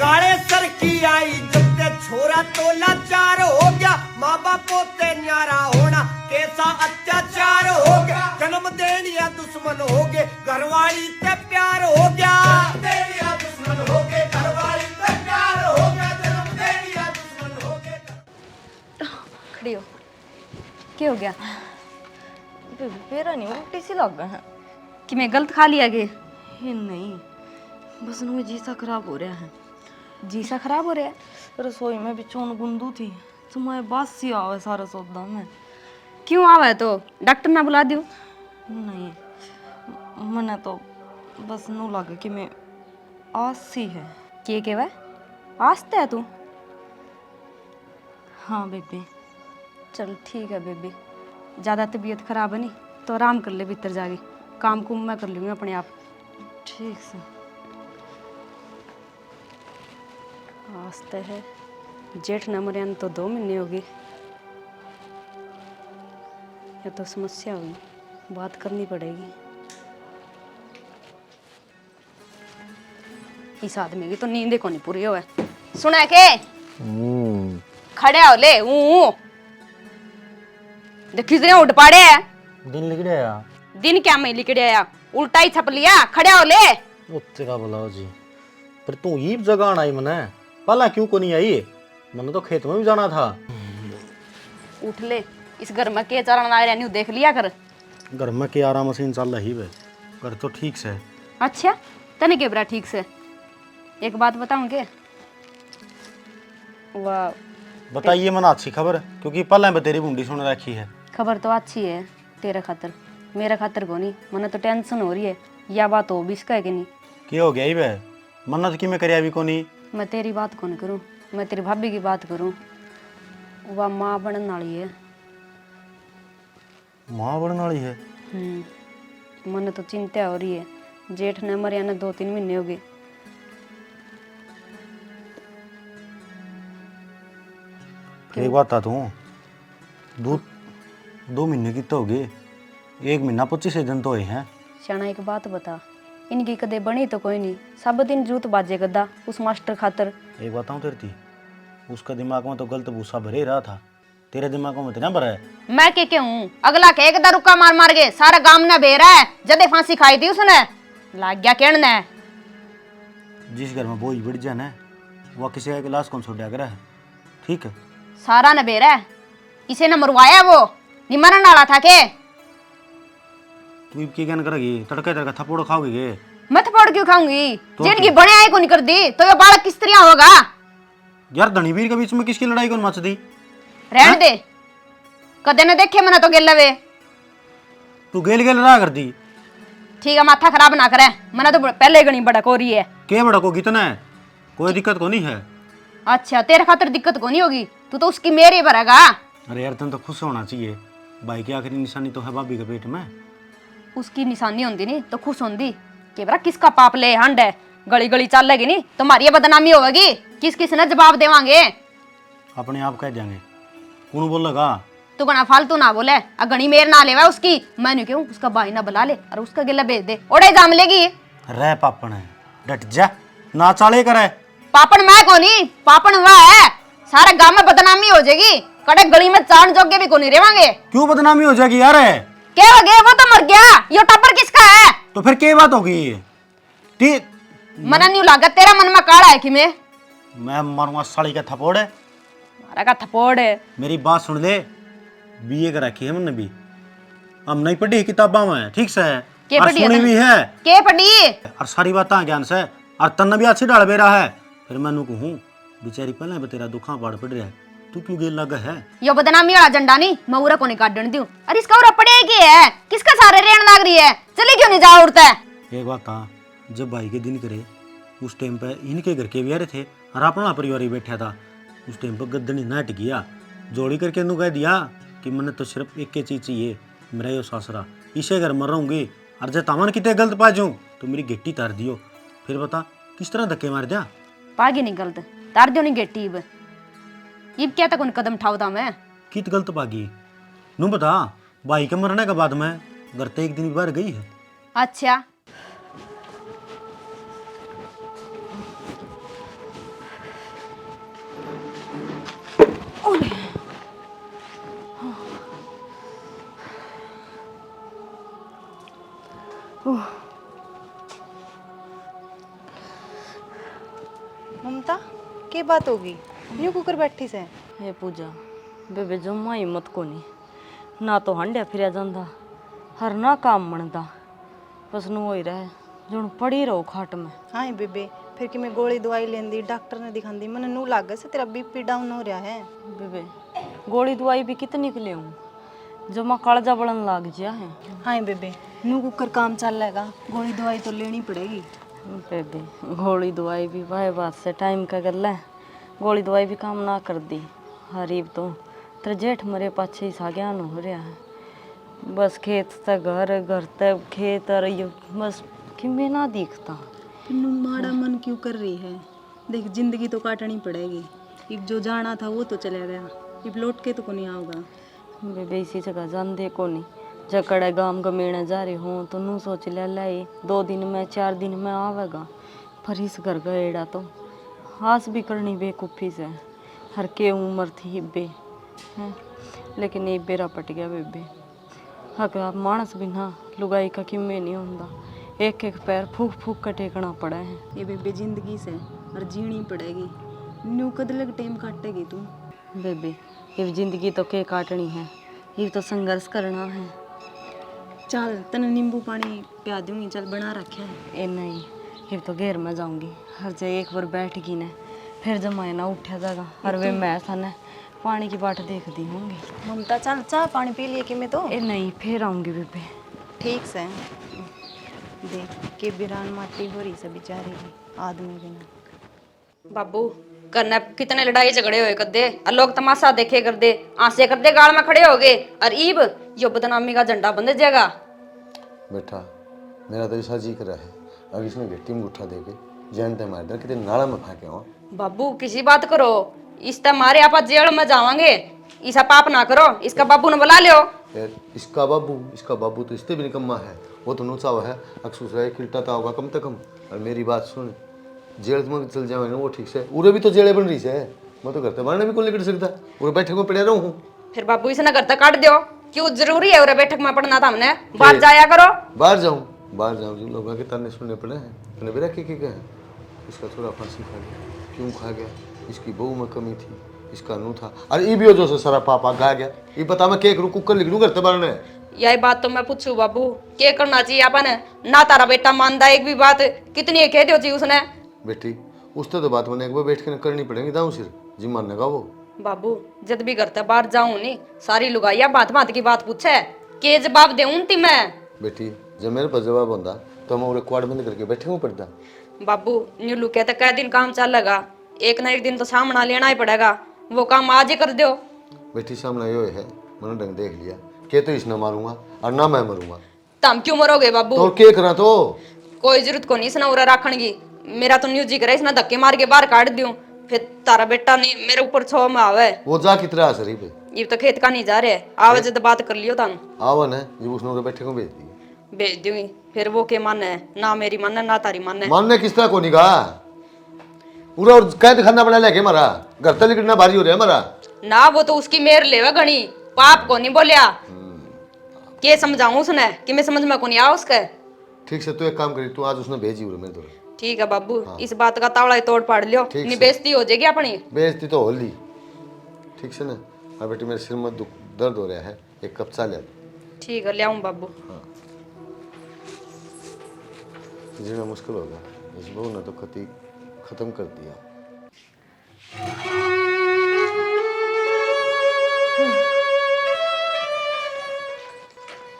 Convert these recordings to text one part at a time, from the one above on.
काले सर की आई जब ते छोरा तो लाचार हो गया, माँ बाप पोते न्यारा होना कैसा अत्याचार हो गया, जन्म देनिया दुश्मन हो गए घरवाली ते प्यार हो गया, देनिया दुश्मन हो गए घरवाली ते प्यार हो गया, जन्म देनिया दुश्मन हो गए। खड़ी हो, क्या हो गया? मेरा नहीं उल्टी सी लग है कि मैं गलत खा लिया गे? ये नहीं, बस मुझे जी सा खराब हो रहा है। जी सा खराब हो रहा है? रसोई में भी चौन गुंदू थी, तुम्हारे बास सी आवे सारा सौदा में। क्यों आवा तो डॉक्टर ना बुला दियो? नहीं, मने तो बस नू लगे कि मैं आसी है। के वा आस्ते है तू? हाँ बेबी। चल ठीक है बेबी, ज़्यादा तबीयत खराब है नहीं तो आराम कर ले भीतर जाके, काम कुम मैं कर लूँगी अपने आप। ठीक से। आस्ते है, जेठ न मरियान तो 2 महीने हो गए, या तो समस्या होगी, बात करनी पड़ेगी। इस आदमी की तो नींद को नहीं पूरी होवे। सुना के खड़े हो ले देखी से उठ पाड़े है। दिन लिखड़िया दिन क्या मैं लिखड़िया, उल्टा ही छप लिया। खड़े हो ले। उत्ते का बोला जी, पर तू ये जगह आना ही मने पहला क्यों को नहीं आई? मैंने तो खेत में भी जाना था। उठ ले, इस घर में के चरण आ रहा देख लिया कर। घर में के आराम मशीन चल रही है, घर तो ठीक से। अच्छा तने के बरा ठीक से? एक बात बताऊं के? वाह बताइए मन अच्छी खबर, क्योंकि पहले मैं तेरी बूंदी सुन रखी है। खबर तो अच्छी है तेरे खातर, मेरा खातर को नहीं। मने तो टेंशन हो रही है, या बात हो भी इसका है कि नहीं? क्या हो गया ही बे? मन्नत की मैं करिया भी को नहीं। मैं तेरी बात कौन करूं, मैं तेरी भाभी की बात करूं। वह माँ बनने वाली है। माँ बनने वाली है? मने तो चिंता हो रही है। जेठ ने मरिया ने 2-3 महीने हो गए। एक बात था तू, 2 महीने की तो हो गई, 1 महीना 25 दिन तो हुए हैं। शाना एक बात बता, इनकी कदे बनी तो कोई नहीं, सब दिन जूत बाजे गद्दा उस मास्टर खातर। एक बताऊं तेरे थी, उसका दिमाग में तो गलत भूसा भरे ही रहा था, तेरे दिमाग में इतना भरा है। मैं के हूँ? अगला के एक रुका मार मार के सारा गांव ने बेरा है, जदे फांसी खाई थी उसने, लाग गया कहने। जिस घर में बोझ बढ़ जाए ना, वह किसी का गिलास कौन छोड़ा कर है, ठीक है? सारा ने बेरा है, इसे न मरवाया, वो नहीं मरने वाला था के? तू की क्या करेगी? तड़के तड़का थप्पड़ खाओगी के? मैं थप्पड़ क्यों खाऊंगी? तो जिनकी बने आए को नहीं कर दी तो ये बालक किस तरह होगा? यार धनीवीर के बीच में किसकी लड़ाई कौन मच दी? रहने दे, कदे न देखे मना तो गेल वे। तू गेल गेल रहा कर दी। ठीक है, माथा खराब ना करे, मना तो पहले गणी बड़क हो रही है। के बड़ा को कितना है? कोई दिक्कत को नहीं है। अच्छा तेरे खातर दिक्कत को नहीं होगी, तू तो उसकी मेरी भरेगा। अरे यार तुम तो खुश होना चाहिए, भाई की आखिरी निशानी तो है भाभी के पेट में। उसकी निशानी होंदी नहीं तो खुश होंदी कि बरा किसका पाप ले हंड है, गली गली चलेगी नहीं तुम्हारी ये बदनामी होगी, किस किस ने जवाब देवांगे? अपने आप कह देंगे, कौन बोलेगा? तू गणा फालतू ना बोले, अगणी मेर ना लेवा उसकी। मैंने क्यों उसका भाई ना बुला ले और उसका गिला भेज दे, ओड़े जाम लेगी। रह पापन है, डट जा, ना चाले करे। पापन मैं कोनी, पापन वह है, सारे गांव में बदनामी हो जाएगी, कड़े गली में चाण जोगे भी कोनी रेवांगे। क्यों बदनामी हो जाएगी यार? क्या हो गया? वो तो मर गया, ये टप्पर किसका है? तो फिर क्या बात होगी? मना नहीं लगा तेरा मन में काड़ा है कि मैं मारूंगा साड़ी का थप्पड़ है। मारा का थप्पड़ है। मेरी बात सुन ले, बीए कर रखी है मैंने भी, हम नहीं पढ़ी किताबा में, ठीक से है, के और पढ़ी सुनी भी है, के पढ़ी और सारी बातें ज्ञान से, और तन्ने भी अच्छी डाल बेरा है। फिर मैंने कहूँ बेचारी पहले भी तेरा दुखा पाड़ पड़ रहा है, तू क्यों गेल लगा है? यो बदनामी वाला झंडा नहीं मैं उरा को नहीं काटने दूं। अरे इसका उरा पड़ेगी है, किसका सारे रेण लाग रही है, चले क्यों नहीं जा उड़ता है? एक बात था, जब भाई के दिन करे उस टाइम पे इनके घर के भी आ रहे थे और अपना परिवार ही बैठा था, उस टाइम पर गद्दनी नट गया, जोड़ी करके इन्हों कह दिया कि मैंने तो सिर्फ एक ही चीज चाहिए, मेरा यो सासरा, इसे घर मर रहूंगी, और जब तामन कितने गलत पा जाऊं तो मेरी गिट्टी तार दियो। फिर बता किस तरह धक्के मार दिया? पागी नहीं गलत तार दियो नहीं गेटी इब क्या तक उन कदम उठावता मैं कित गलत पागी? नू बता, भाई के मरने के बाद में घर ते एक दिन बाहर गई है। अच्छा ममता के बात होगी न्यू कुकर बैठी से हे पूजा बेबे जम्मा हिम्मत को नहीं ना तो हंडिया फिर जाता हर ना काम बनता बस नू हो ही रहे जुण पड़ी रहो खाट में। हाँ बेबे फिर कि मैं गोली दवाई लेंदी डॉक्टर ने दिखांदी मैंने नू लागे से तेरा बीपी डाउन हो रहा है। बेबे गोली दवाई भी कितनी के लिए जमा कालजा बढ़न लाग गया है। हाँ बेबे नू कुकर काम चल लेगा गोली दवाई तो लेनी पड़ेगी। बेबे गोली दवाई भी भाई बात से टाइम का गल है गोली दवाई भी काम ना कर दी हरीब तो तेरे जेठ मरे पाछे ही साग्यान हो रहा है बस खेत तक घर तक खेत और ये बस कि मैं ना दिखता। नू माड़ा मन क्यों कर रही है देख जिंदगी तो काटनी पड़ेगी अब जो जाना था वो तो चला गया अब लौट के तो को नहीं आओगा। बेबे इसी जगह जान दे को नहीं जकड़े गांव गमेड़े जा रहे हो तो नू सोच ले लाई 2 दिन में 4 दिन में आवेगा पर इस घर गएड़ा तो हास भी करनी बेकूफी से हर के उम्र थी हिब्बे हैं लेकिन ये बेरा पट गया बेबे हक आप मानस भी ना लुगाई का किम्मे नहीं होता एक एक पैर फूक फूक का टेकना पड़ा है। ये बेबे जिंदगी से और जीनी पड़ेगी न्यू कद लग टाइम काटेगी तू। बेबे ये जिंदगी तो के काटनी है ये तो संघर्ष करना है। चल तने नींबू पानी पिया दूंगी चल बना रखे है। ए नहीं ये तो घेर में जाऊंगी हर जगह एक बार बैठ गई ने फिर जमाए ना उठा जाएगा हर वे मैं सन पानी की बाट देखती होंगी। ममता चल चाह पानी पी लिए कि मैं तो ए नहीं फिर आऊंगी बेबे। ठीक से देख के बिरान माटी हो रही से बेचारी की आदमी बिना। बाबू करना कितने लड़ाई झगड़े हुए कर दे और लोग तमाशा देखे कर दे आंसे कर दे गाल में खड़े हो गए और ईब यो बदनामी का झंडा बंद जाएगा। बेटा मेरा तो ऐसा जी कर रहा है अब इसमें घट्टी में उठा देके जानते मार दे कितने नाला में फाके हो। बाबू किसी बात करो इस मारे आप जेल में जावांगे ऐसा पाप ना करो इसका बाबू ने बुला लियो। यार इसका बाबू तो इससे भी निकम्मा है वो तो नूचा हुआ है अक्सूस है किल्टाता होगा कम से कम। और मेरी बात सुन जेल में चल जाए ना वो ठीक से उरे भी तो जेलें बन रही है मैं तो घर से बाहर भी कौन निकल सकता उरे बैठक में पड़े रहूँ। फिर बाबू इसे घर तक काट दो क्यों जरूरी है उरे बैठक में पढ़ना था हमने बाहर जाया करो। बाहर जाऊँ जिन लोगों के ताने सुनने पड़े हैं तूने बेरा के है इसका थोड़ा फांसी खा गया क्यों खा गया इसकी बहू में कमी थी इसका नू था अरे ये भी हो जो सारा पापा गा गया ये बता मैं केक रुक कुकर लिख लूँ करते बार ने। यही बात तो मैं पूछू बाबू क्या करना चाहिए अपन ना तारा बेटा मानदा एक भी बात कितनी कह दो जी उसने। बेटी उससे तो बात मैंने एक बार बैठ के करनी पड़ेगी दाऊ सिर जी मानने का वो। बाबू जब भी करता बाहर जाऊं नहीं सारी लुगाइया बात बात की बात पूछे के जवाब देऊं ती मैं। बेटी जब मेरे पास जवाब होता तो मैं उरे क्वाड बंद करके बैठे हूँ पड़ता। बाबू न्यू लुके तो कै दिन काम चलेगा एक ना एक दिन तो सामना लेना ही पड़ेगा वो काम आज ही कर दो। बेटी सामने यो है मैंने ढंग देख लिया के तो इसने मारूंगा और ना मैं मरूंगा तुम क्यों मरोगे बाबू तो के करा तो कोई जरूरत को नहीं इसने उरा रखने की मेरा तो न्यू जी करे इसने धक्के मार के बाहर काट दूं फिर तारा बेटा नहीं मेरे ऊपर छो में आवे वो जा कितना असरी पे ये तो खेत का नहीं जा रहे आवे जब बात कर लियो तुम आवन है जब उसने उरे बैठे को भेज दी भेज दूंगी फिर वो के मन है ना मेरी मन है ना तारी मन है। मानने किस तरह को निगाह पूरा और कैद खाना बना लेके मरा घर तक लिखना भारी हो रहा है मरा ना वो तो उसकी मेर लेवे घनी पाप को नहीं बोलिया के समझाऊं उसने कि मैं समझ में को नहीं आ उसके। ठीक से तू एक काम करी तू आज उसने भेजी उरे मेरे तो ठीक है बाबू इस बात का तावड़ा ही तोड़ पाड़ लियो नहीं बेइज्जती हो जाएगी अपनी। बेइज्जती तो हो ली ठीक से ना। हाँ बेटी मेरे सिर में दर्द हो रहा है एक कप चाय ले। ठीक है ले आऊं बाबू। जीना मुश्किल होगा इस बहू ने तो कति खत्म कर दिया।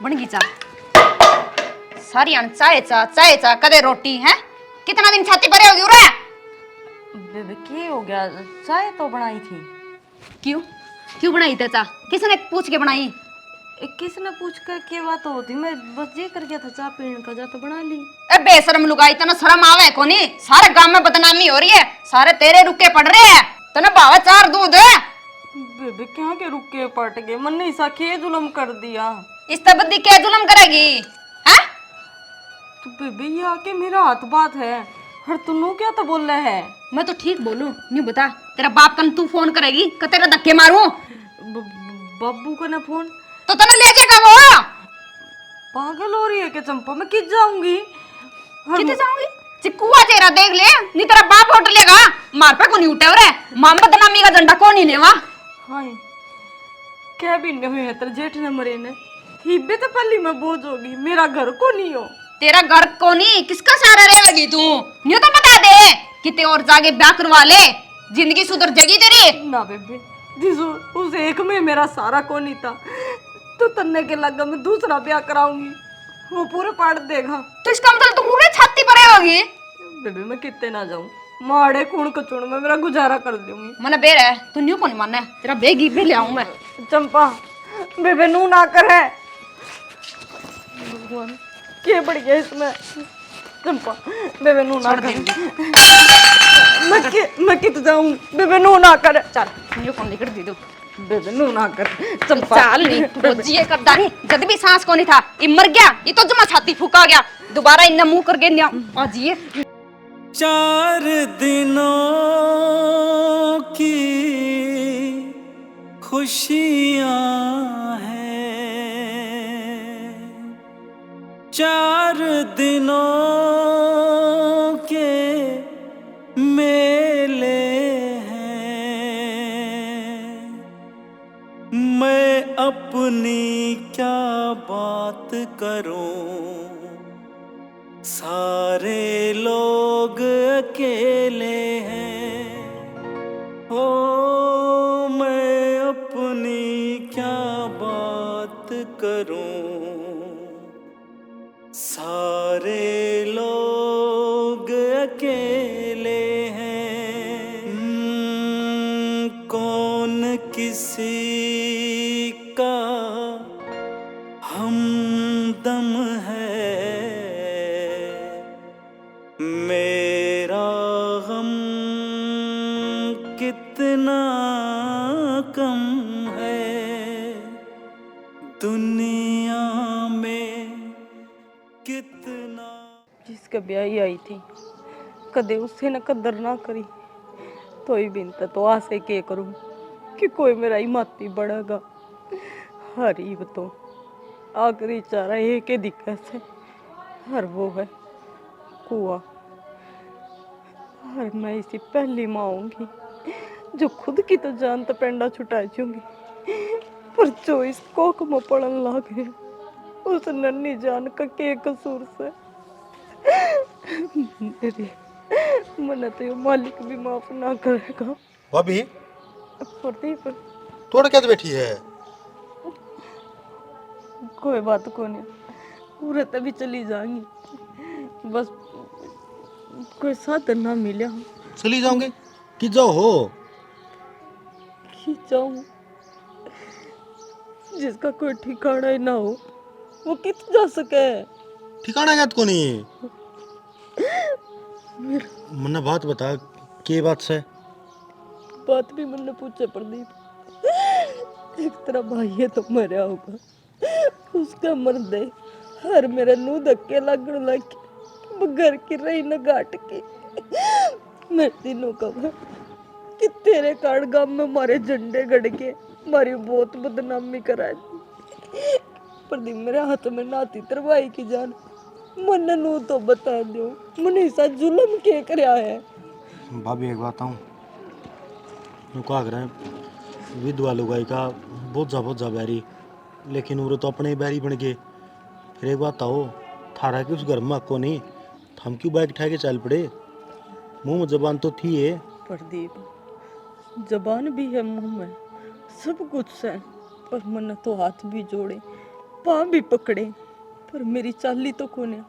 बन गई चा सारी चाय चा कदे रोटी है कितना दिन छाती परे होगी उरे। बेबे के हो गया चाय तो बनाई थी। क्यों क्यों बनाई थे चा किसने पूछ के बनाई। किसने पूछ कर के बात होती मैं बस ये कर गया था चाय पीने का जा तो बना ली। ए बेशरम लुगाई तना शर्म आवे कोनी सारे गांव में बदनामी हो रही है सारे तेरे रुके पड़ रहे हैं तना भावा 4 दूध है। बेबे क्या के रुके पट गए मन ने ऐसा के जुल्म कर दिया। इस तबद्दी क्या जुल्म करेगी हैं। तो बेबे ये आके मेरा हाथ बात है हर तू क्या तो बोल रहा है। मैं तो ठीक बोलूं नहीं बता तेरा बाप कन तू फोन करेगी कि तेरा धक्के मारूं। बब्बू का ना फोन तो तना ले जाएगा वो। पागल हो रही है क्या चंपा मैं किस जाऊंगी कितने जाऊंगी चिक्कुआ चेहरा देख ले, नहीं तेरा बाप होट लेगा। मार पे को नहीं उठे रे, मां बदनामी का झंडा कौन नहीं लेवा। हाँ क्या भी नहीं हुए तेरे जेठ ने मरे ने हिब्बे तो पहली मैं बोझ होगी, मेरा घर को नहीं हो। तेरा घर को नहीं, किसका सहारा रहेगी तू? न्यू तो बता दे किते और जाके ब्याह करवा ले, जिंदगी सुधर जाएगी तेरी। ना बेबे जिस उस एक में मेरा सारा को नहीं था, तो तन्ने के लगा मैं दूसरा ब्याह कराऊंगी, वो पूरे पाड़ देगा। तो इसका मतलब तू पूरे छाती पर होगी। बेबे मैं कितने ना जाऊं, माड़े खून कचुण में मेरा गुजारा कर दूंगी। मने बेर है, तू न्यू कौन माने, तेरा बेगी भी ले आऊं मैं। चंपा बेबे नू ना करे, भगवान क्या बढ़िया इसमें। चंपा बेबे नू ना करे, मैं कित जाऊं, बेबे नू ना करे। चल न्यू कौन निकल दी तू, बेबे नू ना कर चंपा। चाल नहीं रोजी ये करदा नहीं, जद भी सांस को नहीं था ये मर गया, ये तो जमा छाती फूका गया, दोबारा इन्ना मुंह करके न्या आज ये 4 दिनों की खुशियाँ हैं, 4 दिनों के मेले हैं। मैं अपनी क्या बात करूं, सारे लोग अकेले हैं। ओ मैं अपनी क्या बात करूं, सारे लोग अकेले हैं। कौन किसी का हमदम है, मेरा गम कितना कम है दुनिया में कितना। जिसका ब्याह आई थी कदे उससे न कदर ना करी, तो ही बिनता तो आसे के करूं कि कोई मेरा ही माती बढ़ेगा। हरीब तो आखिरी चारा एक ही दिक्कत से, हर वो है कुआ। हर मैं इसी पहली माँ होंगी जो खुद की तो जान तो पेंडा छुटा चूंगी, पर जो इस कोख में पड़न लाग है उस नन्ही जान का के कसूर से मेरी मन तो ये मालिक भी माफ ना करेगा। भाभी प्रदीप तोड़ क्या बैठी है? कोई बात को नहीं, पूरे तभी चली जाएंगी, बस कोई साधन ना मिला चली जाओगे कि जाओ हो? कि जाऊं, जिसका कोई ठिकाना ही ना हो वो कित जा सके। ठिकाना क्या को नहीं? मन्ना बात बता, के बात से? बात भी मैंने पूछे प्रदीप, एक तरह भाई है तो मरा होगा, उसका मर्द है हर मेरा नू धक्के लगन लग घर की रही न गाट के मेरे दिनों का कि तेरे कारण गांव में मारे झंडे गड़ के मारी बहुत बदनामी करा। प्रदीप मेरे हाथ में नाती तरवाई की जान, मन नू तो बता दो मैंने ऐसा जुल्म के करया है। भाभी एक बात हूँ, क्या करें, विधवा लुगाई का बहुत जा बैरी, लेकिन वो तो अपने ही बैरी बन गए। फिर एक बात आओ, थारा कि उस घर में को नहीं, हम क्यों बाइक उठा के चल पड़े? मुंह में जबान तो थी है। प्रदीप जबान भी है मुंह में सब कुछ है, पर मन तो हाथ भी जोड़े पाँव भी पकड़े, पर मेरी चाली तो कोने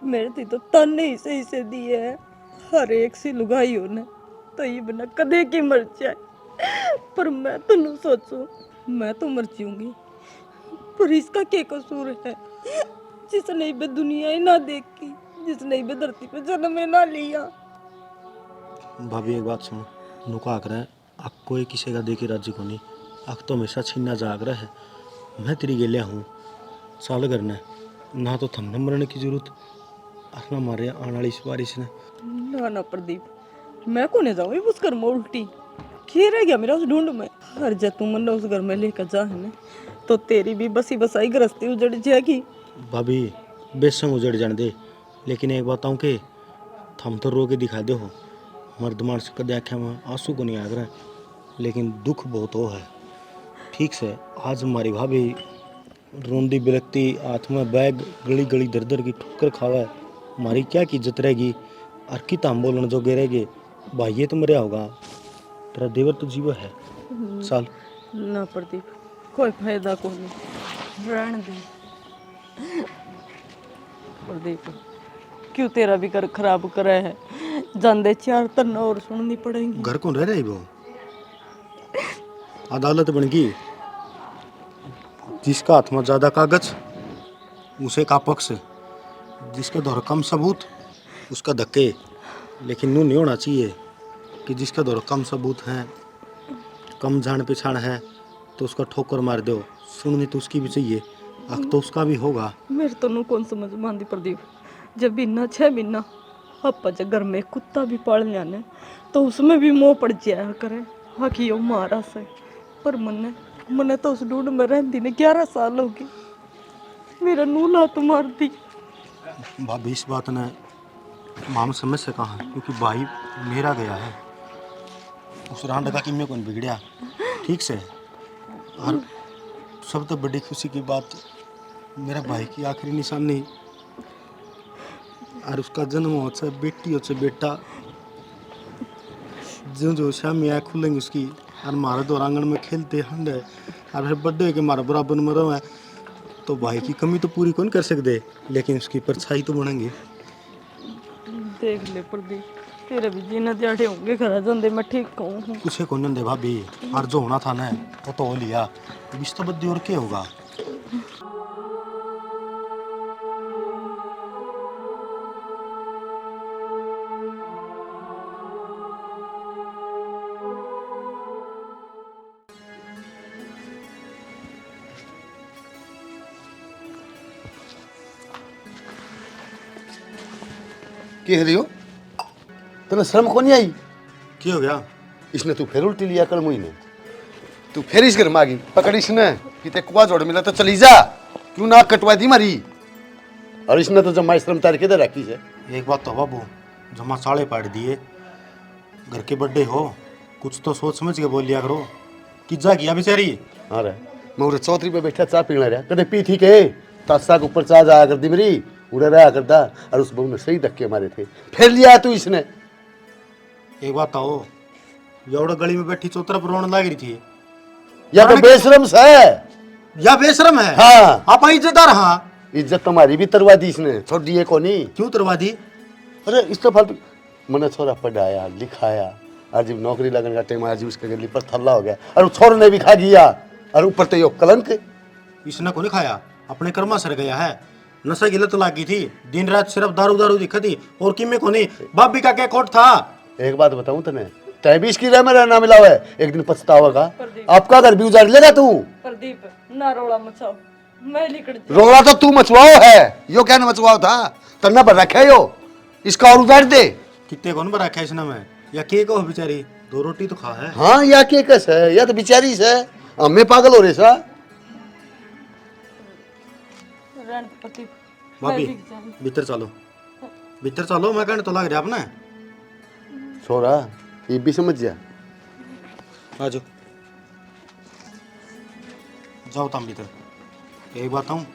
मेरे थी तो ताने इसे दिए है। हर एक सी लुगाई होने तो ये बिना कदे की मर जाए, पर मैं तो न सोचू मैं तो मर जाऊंगी, पर इसका क्या कसूर है जिसने बे दुनिया ही ना देखी, जिसने बे धरती पे जन्म ही ना लिया। भाभी एक बात सुनो, नुका कर अक कोई किसी का देखे राज्य को नहीं, अक तो हमेशा छीना जाग रहा है। मैं तेरी गेलिया हूँ साल करना ना, तो थमने मरने की जरूरत अपना मारे आने वाली बारिश ने। ना प्रदीप मैं को नहीं जाऊँ उस घर में, उल्टी खे रह गया मेरा उस ढूंढ में। हर जा तू मन उस घर में लेकर जा है ना, तो तेरी भी बसी बसाई गृहस्थी उजड़ जाएगी। भाभी बेसंग उजड़ जाने दे, लेकिन एक बात आऊँ कि थम तो रो के दिखा दो हो, मर्द मानस कदे आख्या में आंसू को नहीं आ रहा, लेकिन दुख बहुत हो है। ठीक से आज हमारी भाभी रोंदी बिलकती हाथ में बैग गली गली दर दर की ठोकर खावा है, हमारी क्या की इज्जत रहेगी। और कि ताम बोलन जो गिरेगे भाई ये तो मरिया होगा, तेरा देवर तो जीवा है साल। ना प्रदीप, कोई फायदा को नहीं, रहने दे प्रदीप। क्यों तेरा भी घर खराब करे है? जानदे चार तन्ना और सुननी पड़ेगी। घर कौन रह रही वो? अदालत बन गई, जिसका हाथ में ज्यादा कागज उसे का पक्ष, जिसके दौर कम सबूत उसका धक्के। लेकिन नू नहीं होना चाहिए कि जिसके दौर कम सबूत हैं, कम जान पहचान है, तो उसका ठोकर मार दो। सुननी तो उसकी भी चाहिए, हक तो उसका भी होगा। मेरे तो नू कौन समझ मानती प्रदीप। जब बिना 6 महीना अपा जब घर में कुत्ता भी पाल जाने तो उसमें भी मोह पड़ जाया करे। हकी यो मारा से, पर मने तो उस ढूंढ में रहती ने 11 साल हो गए। मेरा नू लात मार दी। भाभी इस बात ने माम समझ से कहा, क्योंकि भाई मेरा गया है, उस रांड का किम्मे कौन बिगड़िया ठीक से। और सब तो बड़ी खुशी की बात, मेरा भाई की आखिरी निशानी और उसका जन्म हो से बेटी हो से बेटा, जो जो शामी आँख खुलेंगी उसकी, और हमारे दो आंगन में खेलते हंड है, और फिर बर्थडे के हमारा बराबर मरो है, तो भाई की कमी तो पूरी कौन कर सकते, लेकिन उसकी परछाई तो बनेंगे। देख ले प्रदीप, तेरे भी जीना दिहाड़े होंगे घर जाते, मैं ठीक कहूँ। उसे कौन दे भाभी, और जो होना था ना वो तो हो लिया, अब इस तो बद्दी और क्या होगा। कह रही हो? तने शर्म को नहीं आई? क्या हो गया? इसने तू फिर उल्टी लिया कल मुझे, तू फिर इस घर में आ गई। पकड़ इसने कि ते कुआ जोड़ मिला तो चली जा, क्यों नाक कटवा दी मारी। और इसने तो जमा श्रम तार के दे रखी है। एक बात तो बाबू, जमा साले पाट दिए, घर के बड्डे हो, कुछ तो सोच समझ के बोल लिया करो। किज्जा किया बेचारी। अरे मैं उरे चौधरी पे बैठा चाह पीना रहा, कदे पी थी के तासा के ऊपर चाह जाया कर दी मेरी, उड़े रहा करता। और उस बहू ने सही धक्के मारे थे, फिर लिया तू इसने। एक बात तो एवढा गली में बैठी चौतरफ रोने लग रही थी, या तो बेशरम है या बेशरम है। हाँ आप इज्जतदार। हाँ इज्जत तुम्हारी भी तरवा दी इसने, छोड़ दिए को नहीं। क्यों तरवा दी? अरे इस तो फालतू मैंने छोरा पढ़ाया लिखाया, और जब नौकरी लगने का टाइम आया जी उसके गली पर थल्ला हो गया, और छोरे ने भी खा गया, और ऊपर तो यो कलंक। इसने को नहीं खाया, अपने कर्मा सर गया है। नशे की लत लगी थी, दिन रात सिर्फ दारू दारू दिखा थी, और किमे को नहीं। बाबी का क्या कोट था? एक बात बताऊं तने, तय भी इसकी मेरा ना मिला हुआ है, एक दिन पछतावेगा। आपका घर भी उजाड़ लेगा तू। प्रदीप ना रोड़ा मचाओ, मैं लिकड़ रोड़ा तो तू मचवाओ है, यो क्या न मचवाओ था, तन्ना पर रखे यो, इसका और उजाड़ दे। कितने कौन पर रखा इसने में, या के को बेचारी 2 रोटी तो खा है। हाँ या के कस है, या तो बेचारी से हमें पागल हो रहे सा। प्रदीप भाभी भीतर चलो, भीतर चलो, मैं कहने तो लग रहा अपने। छोरा ये भी समझ जा। आ जाओ, जाओ तुम भीतर। एक बात हूँ,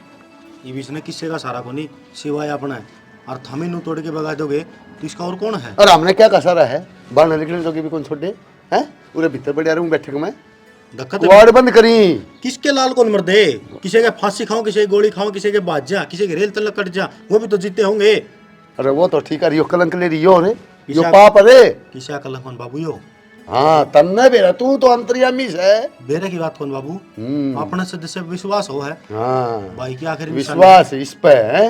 ये बीच ने किसी का सारा को नहीं सिवाय अपना है, और थमे नू तोड़ के भगा दोगे तो इसका और कौन है? और हमने क्या कसारा है, बाहर निकलने तो भी कौन छोड़े हैं, पूरे भीतर बढ़िया रहूं बैठे मैं। दक्कत वार्ड बंद करी, किसके लाल कौन मर दे, किसी के फांसी खाओ, किसी की गोली खाओ, किसी के बाज जा, किसी के रेल तलक कट जा, वो भी तो जीते होंगे। अरे वो तो ठीक है, यो कलंक ले रही हो रे, यो पाप रे। किसी का कलंक कौन बाबू यो? हाँ तन्ने बेरा, तू तो अंतर्यामी है। बेरे की बात कौन बाबू, अपने सदस्य विश्वास हो है। हाँ भाई की आखिरी विश्वास इस पे है।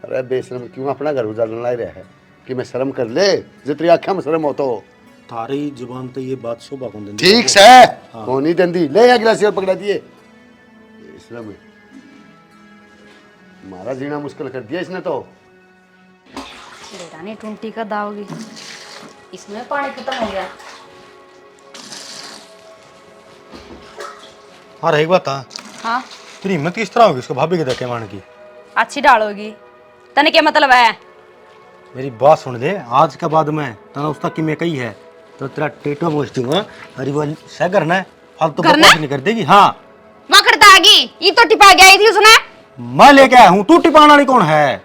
अरे बेशरम क्यों अपना घर उजाड़ने ला रहा है, कि मैं शर्म कर ले, जितनी आँखें में शर्म हो तो। थारी जुबान तो ये बात शोभा कौन देंदी? ठीक से कौन नहीं देंदी, ले या गिलास और पकड़ा दिए। बेशरम हमारा जीना मुश्किल कर दिया इसने तो। रानी टूंटी का दाओगी, इसमें पानी खत्म हो गया। हाँ एक बात था, हाँ तेरी हिम्मत किस तरह होगी इसको भाभी के धक्के मारने की? अच्छी डालोगी, तने क्या मतलब है? मेरी बात सुन ले, आज के बाद में तना उसका कि मैं कही है तो तेरा टेटो मोच दूंगा। अरे वो सह करना है, फालतू करना बकवास नहीं कर देगी। हाँ वहाँ करता आगी ये तो टिपा गई थी उसने। मैं लेके आया हूँ, तू टिपाने वाली कौन है?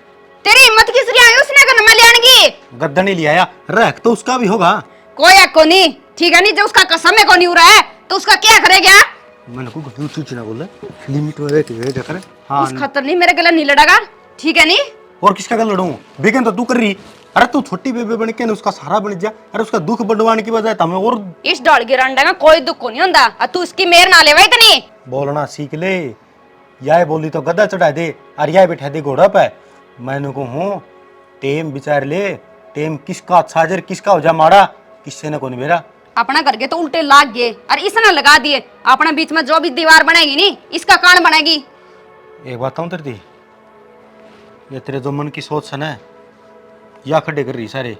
तेरी हिम्मत किस रही आई उसने करना मैं ले आनेगी। गद्दा नहीं ले आया, रख तो उसका भी होगा। कोई हक को नहीं, ठीक है नहीं, जो उसका कसम है को नहीं हो रहा है तो उसका क्या करेगा। मैंने को तू चीज ना बोले, लिमिट में रहती है जकर। हाँ उस खतर नहीं मेरे गला नहीं लड़ेगा, ठीक है नहीं। और किसका गल लड़ूं? बेगन तो तू कर रही। अरे तू छोटी बेबे बन के उसका सहारा बन जा। अरे उसका दुख बढ़वाने की बजाय तमें और इस डॉल गिरंडा का कोई दुख को नहीं होता और तू इसकी मेर ना लेवा इतनी। बोलना सीख ले। याय बोली तो गद्दा चढ़ा दे और याय बैठा दे घोड़ा पे। मैंने को हूँ टेम विचार ले, टेम किसका छाजर किसका हो जा माड़ा, किससे न कोनी मेरा। अपना करके तो उल्टे लाग गए और इसने लगा दिए। अपना बीच में जो भी दीवार बनेगी नहीं इसका कान बनेगी। एक बात कहूं तेरी, ये तेरे जो मन की सोच है ना या खड्डे कर रही सारे,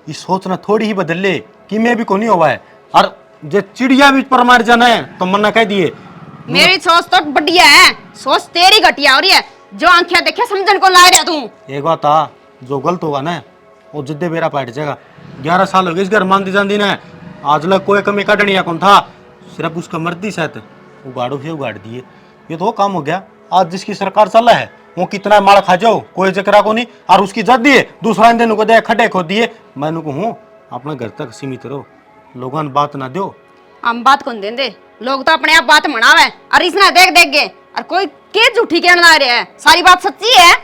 ये सोच ना थोड़ी ही बदल ले कि मैं भी कोनी हुआ है। और जे चिड़िया बीच पर मार जाना है तो मन ना कह दिए। मेरी सोच तो बढ़िया है, सोच तेरी घटिया हो रही है। जो आंखें देखे समझन को ला रहा तू। एक बात आ, जो गलत होगा ना वो जिद्दे बेरा पाट जाएगा। 11 साल हो गए इस घर मानती जाती ना, आज लग कोई कमी काटनी कौन था, सिर्फ उसका मर्दी साथ उगाड़ो से उगाड़ दिए। ये तो काम हो गया। आज जिसकी सरकार चला है वो कितना माल खा जाओ कोई जकरा को नहीं, और उसकी जद दिए दूसरा दिन को दे खड्डे खोद दिए। मैंने को हूँ अपने घर तक सीमित रहो, लोगों ने बात ना दो। हम बात कौन देंगे, लोग तो अपने आप बात मनावे और इसने देख देख गए और कोई के झूठी कहने ला रहा है। सारी बात सच्ची है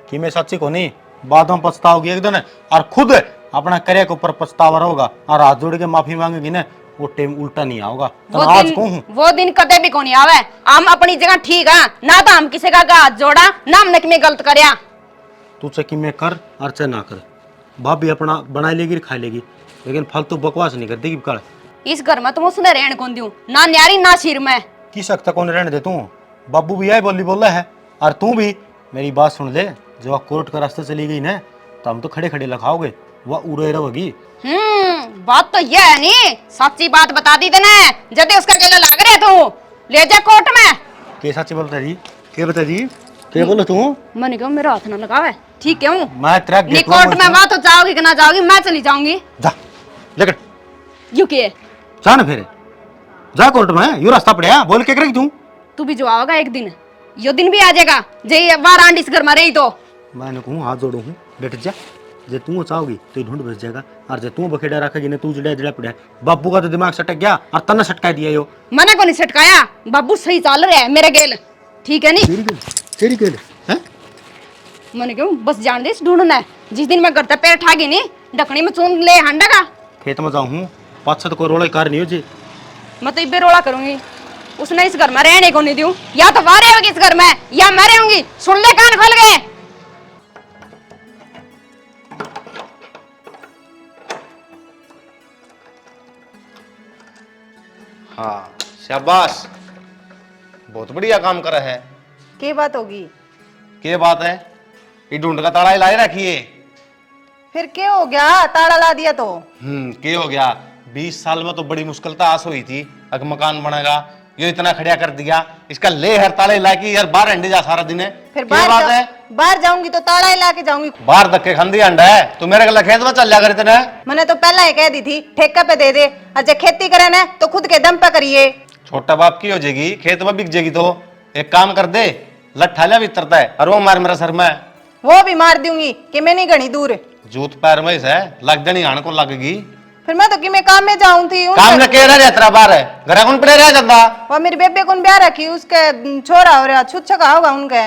कि मैं सच्ची को नहीं, बाद में पछताओगी एक दिन और खुद अपना करे के ऊपर पछतावा होगा और हाथ जोड़ के माफी मांगेगी ना, वो टाइम उल्टा नहीं आएगा। तो आज कहूँ वो दिन कदे भी कोनी आवे। हम अपनी जगह ठीक है ना, तो हम किसी का हाथ जोड़ा ना हमने कि मैं गलत करया। तू चाहे कि मैं कर और चाहे ना कर, भाभी अपना बना लेगी खा लेगी, लेकिन फालतू बकवास नहीं कर देगी। कल इस घर में तुम उसने रहने कौन दूं, ना न्यारी ना सिर में। की सकता कौन रहने दे तू? बाबू भी यही बोली बोला है और तू भी। मेरी बात सुन ले, जब वह कोर्ट का रास्ता चली गई ना तो हम तो खड़े खड़े लखाओगे, वह उड़े रहोगी। बात तो यह है नहीं, सच्ची बात बता दी देना। जदे उसका गला लाग रहे तू ले जा कोर्ट में। के सच्ची बोलता जी, के बता जी, के बोलो तू? मैंने कहा मेरा हाथ ना लगावे, ठीक है हूँ। मैं तेरा नहीं कोर्ट में बात हो जाओगी कि ना जाओगी, मैं चली जाऊंगी। जा लेकर यू के जा ना फिर जा कोर्ट में, यू रास्ता पड़ेगा बोल के करेगी तू भी जो आओगा एक दिन, यो दिन भी आ जाएगा जे बार आंटी इस घर में रही तो। मैंने कहूँ हाथ जोड़ू हूँ, बैठ जा। जे तू चाहोगी तो ढूंढ बच जाएगा, और जे तू बखेड़ा रखेगी ना तू जड़ा जड़ा पड़ा। बाबू का तो दिमाग सटक गया और तन्ना सटका दिया यो। मैंने को नहीं सटकाया, बाबू सही चाल रहा है मेरे गेल, ठीक है नहीं। तेरी गेल हैं? मैंने क्यों बस जान दे ढूंढना है। जिस दिन मैं घर तक पैर ठागी नहीं ढकनी में चून ले हंडा का। खेत में जाऊँ हूँ पाँच छत को रोड़ा कार नहीं हो जी। मैं तो इब्बे रोड़ा करूंगी, उसने इस घर में रहने को नहीं दूं। या तो वह रहेगी इस घर में या मैं रहूंगी। सुन ले कान खोल गए। हाँ शाबाश, बहुत बढ़िया काम करा है। के बात होगी? क्या बात है? ये ढूंढ का ताला लाए रखिए। फिर क्या हो गया, ताला ला दिया तो? क्या हो गया? 20 साल में तो बड़ी मुश्किल तो आस हुई थी अगर मकान बनेगा, ये इतना खड़िया कर दिया। इसका ले हर ताले ला के यार बाहर अंडे जा सारा दिन है। फिर क्या बात है? बाहर जाऊंगी तो ताला ही ला के जाऊंगी। बाहर धक्के खांदी अंडा है, तू मेरे गला खेत में चल जा कर इतना। मैंने तो पहला ही कह दी थी ठेका पे दे दे, और जब खेती करे ना तो खुद के दम पे करिए। छोटा बाप की हो जाएगी, खेत में बिक जाएगी। तो एक काम कर दे, लट्ठा लिया भीतरता है और वो मार मेरा सर में। वो भी मार दूंगी कि मैं नहीं घनी दूर। जूत पैर में है लग जानी आने को लगेगी। फिर मैं तो कि मैं काम में जाऊं थी। काम लगे रह तेरा बाहर है, घर कौन पड़े रह जाता। वो मेरी बेबे को ब्याह रखी, उसके छोरा हो रहा छुच्छा का होगा उनके।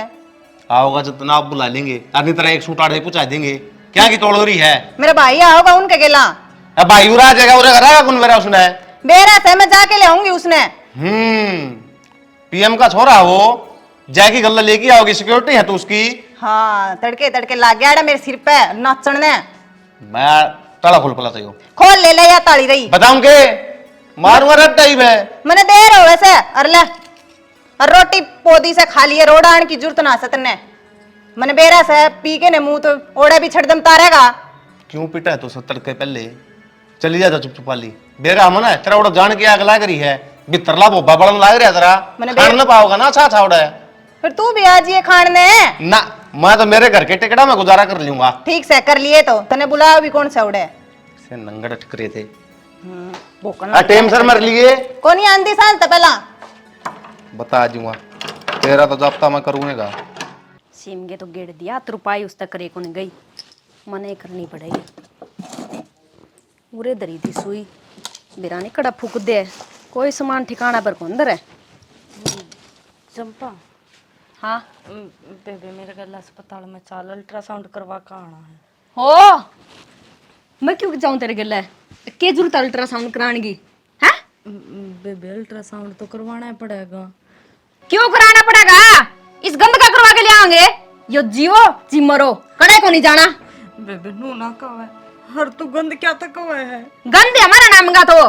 आओगा जितना आप बुला लेंगे, अपनी तरह एक सूट आड़े पूछा देंगे। क्या की तोड़ हो रही है? मेरा भाई होगा उनके गेला। अब भाई उरा जाएगा, उरे घर कौन मेरा उसने बेरा से मैं जाके ले आऊंगी उसने। पीएम का छोरा वो जाएगी गल्ला लेके आओगी, सिक्योरिटी है तो उसकी। हाँ तड़के तड़के लाग गया मेरे सिर पे नाचन ने। मैं ताला खोल पला चाहिए, खोल ले ले या ताली रही बताऊंगे मारूंगा रट टाइप है। मैंने देर हो वैसे और ले और रोटी पोदी से खा लिए, रोड़ा आने की जरूरत ना सतने। मैंने बेरा से पी के ने मुंह तो ओड़ा भी छड़दम तारेगा। क्यों पिटा है तो 70 के पहले चली जाता चुप चुपाली। बेरा मन है तेरा ओड़ा जान के आग लाग रही है, बितरला बोबा बड़न लाग रहा है तेरा। मैंने खान ना पाओगा ना, अच्छा अच्छा ओड़ा है। फिर तू भी आज ये खाने ना मैं तो मेरे घर के टिकड़ा में गुजारा कर लूंगा। ठीक से कर लिए तो तने बुलाया भी कौन सा उड़े से नंगड़ टकरे थे भोकना टेम सर मर लिए कोनी आंधी साल तो पहला बता दूंगा तेरा तो जाप्ता मैं करूंगा। सिमगे तो गेड़ दिया तुरपाई उस तक रेको ने गई मने करनी पड़ेगी। उरे दरी थी सुई बिरानी कड़ा फूक दे कोई सामान ठिकाना पर कौन है। चंपा हाँ बेबे मेरे गला अस्पताल में चाल अल्ट्रासाउंड करवा का आना है। हो मैं क्यों जाऊं तेरे गले के जरूरत अल्ट्रासाउंड कराने की है। बेबे अल्ट्रासाउंड तो करवाना ही पड़ेगा। क्यों कराना पड़ेगा इस गंद का करवा के ले आएंगे यो जियो जी मरो कड़े को नहीं जाना। बेबे नू ना कवे हर तू गंद क्या तक कवे है। गंद है हमारा नाम का तो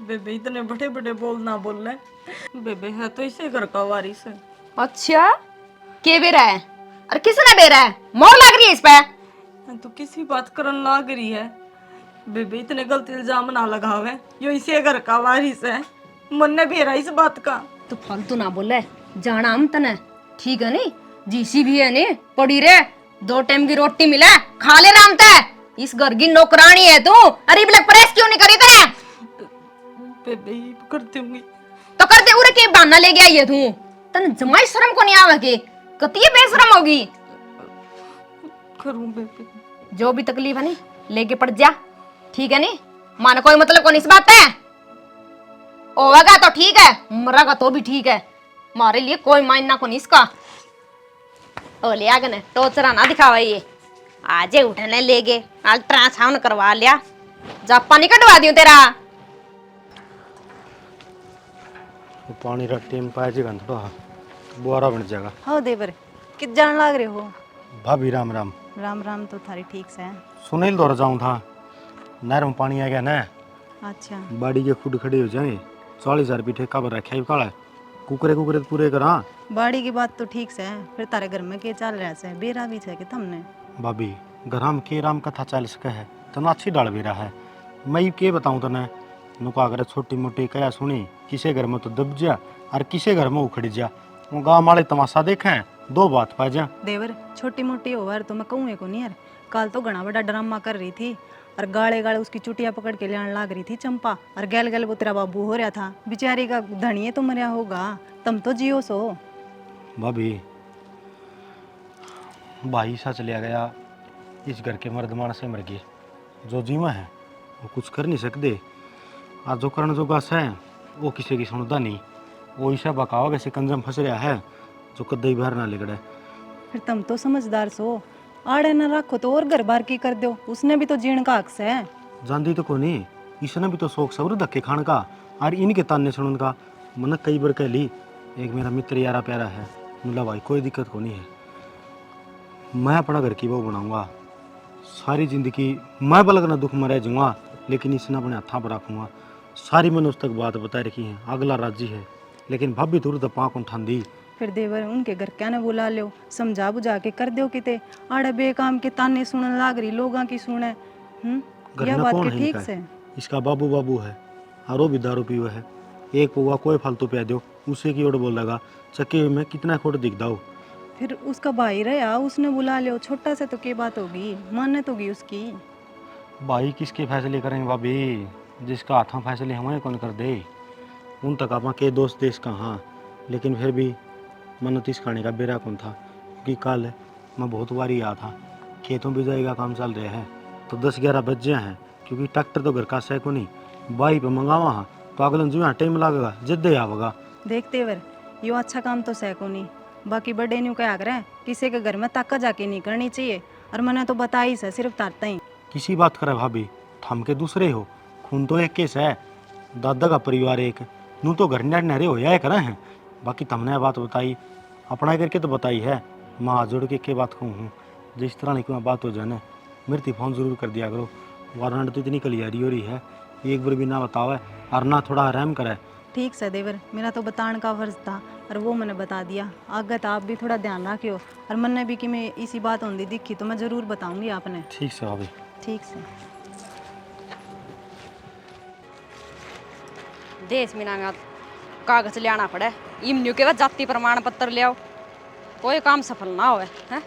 बेबे इतने बड़े बड़े बोल ना बोल रहे। बेबे है तो इसे घर का वारिस है। अच्छा के बेरा है और किसने बेरा है मोर लग रही है इस पे। तो किसी बात करन लाग रही है। बेबे इतने गलत इल्जाम ना लगावे यो इसे घर का वारिस है। मन ने भेरा इस बात का। तू फालतू ना बोले जाना हम तने ठीक है नी जीसी भी है नी पड़ी रे 2 टाइम की रोटी मिले खा ले राम ते इस घर की नौकरानी है तू। अरे ब्लैक प्रेस क्यों नहीं करी तने। बेबे करती हूँ तो कर दे उरे के बहाना ले गया ये तू तने जमाई शर्म को नहीं आवे के कती बेशरम होगी। करूँ बेबे जो भी तकलीफ है नी लेके पड़ जा ठीक है नी माने कोई मतलब कौन इस बात है। होगा तो ठीक है मरेगा तो भी ठीक है मारे लिए कोई मायना को नहीं इसका। ओ ले आगे ने टोचरा ना दिखावा ये आजे उठने ले गए अल्ट्रासाउंड करवा लिया जापा नहीं कटवा दियो तेरा। पानी रा टेम पाए जी थोड़ा बुआरा बन जाएगा। हो देवर कित जान लाग रहे हो। भाभी राम राम। राम राम तो थारी ठीक से है। सुनील दौर जाऊं था नहर में पानी आ गया ना अच्छा बाड़ी के खुद खड़े हो जाएंगे 40,000 रुपये ठेका पर रखा है काला कुकरे कुकरे पूरे करा। बाड़ी की बात तो ठीक से है फिर तारे घर में के चल रहा है बेरा भी है कि तुमने भाभी घर हम के राम कथा चल सके है तना अच्छी डाल बेरा है। मैं के बताऊं तने नुका अगर छोटी मोटी कया सुनी किसे घर में तो दब जा और किसे घर में उखड़ जा वो गाँव वाले तमाशा देखे 2 बात पा जा। देवर छोटी मोटी होवर तो मैं कहूँ को नहीं यार कल तो घना बड़ा ड्रामा कर रही थी और गाले गाले उसकी चुटिया पकड़ के लाने लाग रही थी चंपा और गैल गैल वो तेरा बाबू हो रहा था बेचारी का धनिये तो मरिया होगा तुम तो जियो सो। भाभी भाई सा चलिया गया इस घर के मर्दमान से मर गए जो जीवा है वो कुछ कर नहीं सकते। आज जो करण जो गास है वो किसी की सुनता नहीं वो ईशा बकावा कैसे कंजम फंस रहा है जो कद्दई बाहर ना लिगड़े। फिर तुम तो समझदार सो आड़े न रखो तो और घर बार की कर दो उसने भी तो जीण का हक है। जानती तो कोनी इसने भी तो शौक सबर धक्के खान का और इनके ताने सुनन का मन कई बार कह ली। एक मेरा मित्र यारा प्यारा है मुला भाई कोई दिक्कत को नहीं है मैं अपना घर की बहू बनाऊंगा सारी जिंदगी मैं बलग ना दुख में रह जाऊंगा लेकिन इसने अपने हाथा पर रखूंगा। सारी मैंने उस तक बात बता रखी है अगला राजी है लेकिन भाभी दूर तो पाँक उठान दी। फिर देवर उनके घर क्या न बुला लो समझा बुझा के कर दो किते आड़े बेकाम के ताने सुनने लाग रही लोगों की सुने। घर यह में बात कौन के है ठीक इनका? से इसका बाबू बाबू है और वो भी दारू पीवा है एक पौवा कोई फालतू पिया दो उसे की ओर बोल लगा चक्के में कितना खोट दिख दाओ। फिर उसका भाई रहा उसने बुला लो छोटा से तो क्या बात होगी मान्य तो होगी उसकी। भाई किसके फैसले करेंगे भाभी जिसका हाथों फैसले हमें कौन कर दे उन तक आप के दोस्त देश कहाँ लेकिन फिर भी मन तीस खाने का बेरा कौन था क्योंकि कल मैं बहुत बारी आया था खेतों भी जाएगा काम चल रहे हैं तो 10-11 बज गए हैं क्योंकि ट्रैक्टर तो घर का सै को नहीं बाई पे मंगावा हाँ तो अगले जो यहाँ टाइम लगेगा जिद्दे आवेगा। देखते वर यो अच्छा काम तो सह को नहीं बाकी बड़े न्यू क्या कर किसी के घर में ताका जाके नहीं करनी चाहिए और मैंने तो बता ही से सिर्फ तारता ही किसी बात करे भाभी थम के दूसरे हो खून तो एक केस है दादा का परिवार एक नू तो घर नहरे हो या करे हैं बाकी तुमने बात बताई अपना करके तो बताई है माँ जोड़ के बात कहूँ हूँ जिस तरह की बात हो जाए मेरे फोन जरूर कर दिया करो वारंट तो इतनी कलियारी हो रही है एक बार भी ना बतावे और ना थोड़ा आराम करे। ठीक से देवर मेरा तो बताने का फर्ज था और वो मैंने बता दिया आगे तो आप भी थोड़ा ध्यान रखियो और मैंने भी कि मैं इसी बात होंगी दिखी तो मैं ज़रूर बताऊंगी आपने। ठीक से भाभी ठीक से देश मीना में कागज ले आना पड़े इमन्यू के बाद जाति प्रमाण पत्र ले आओ कोई काम सफल ना होए हैं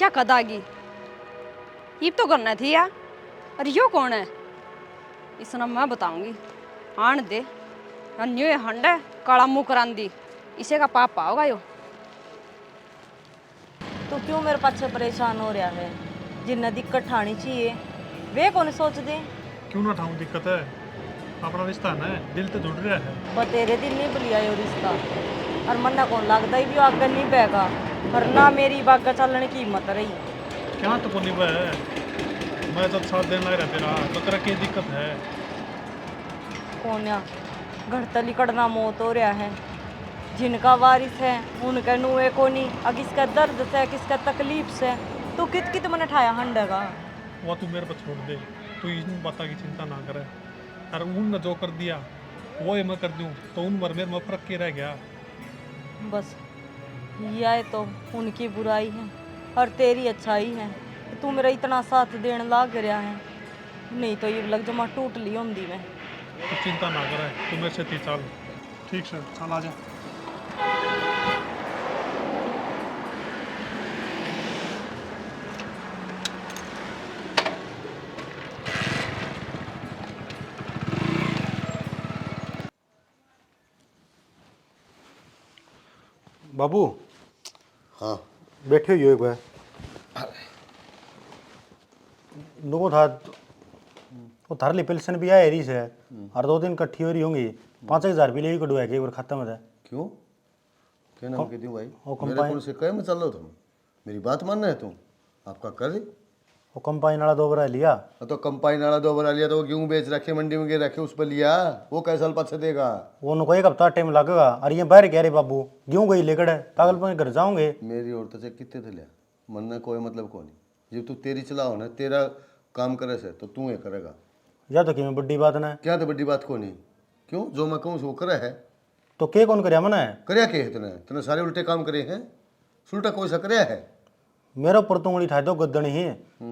या कदागी ये तो करना थी या अरे यो कौन है इसना मैं बताऊंगी आन दे अन्यो ये हंड है काला मुंह करांदी इसे का पापा होगा यो तू क्यों मेरे पाछे परेशान हो रहा है जिन्ना दिक्कत ठानी चाहिए वे कौन सोच दे क्यों ना ठाऊं दिक्कत है अपना रिश्ता है ना दिल तो जुड़ रहा है पर तेरे दिल नहीं बुलिया यो रिश्ता और मन्ना कौन लगता ही भी आगे नहीं बैगा पर ना मेरी बागा चलने की हिम्मत रही क्या तो बोली है मैं जब साथ देने लग रहा तेरा तो तेरा क्या दिक्कत है कौन या घर तली कड़ना मौत हो रहा है जिनका वारिस है उनके नुए को नहीं अब किसका दर्द से किसका तकलीफ से तू कित कित मन ठाया हंडेगा वो तू मेरे पर छोड़ दे तू इन बातों की चिंता ना करे और उन जो कर दिया वो ही मैं कर दूं तो उन पर मेरे में फर्क के रह गया बस यह तो उनकी बुराई है और तेरी अच्छाई है कि तू मेरा इतना साथ देने लाग रहा है नहीं तो ये लग जमा टूट ली होंगी मैं तू चिंता ना करे तू मेरे से ती चल ठीक से चल आ जा बाबू हाँ बैठे हुए एक बार लोगों था वो थार पेंशन भी आए रही से और 2 दिन इकट्ठी हो रही होंगी 5,000 भी ले कटवा के एक बार खाता में था क्यों क्या नाम कहती हूँ भाई वो मेरे कंपाइन कौन से कहे में चल रहे हो तुम मेरी बात मान रहे तुम आपका कर वो कंपाइन वाला 2 बार लिया तो कंपाइन वाला 2 बार लिया तो वो गेहूं बेच रखे मंडी में गे रखे उस पर लिया वो कैसा साल पाछे देगा वो उनको 1 हफ्ता टाइम लगेगा और ये बाहर कह रहे बाबू गेहूं गई लेकर पागलपन घर जाओगे मेरी औरत से कितने थे लिया मन ने कोई मतलब को नहीं जब तू तेरी चलाओ ना तेरा काम करे से तो तू ये करेगा या तो कि बड़ी बात ना क्या तो बड़ी बात को नहीं क्यों जो मैं कहूँ वो करे है तो के कौन करे मना है करया के है तने सारे उल्टे काम करे हैं सुलटा कोई सा करया है मेरे ऊपर तो उंगली ठा दो गद्दनी ही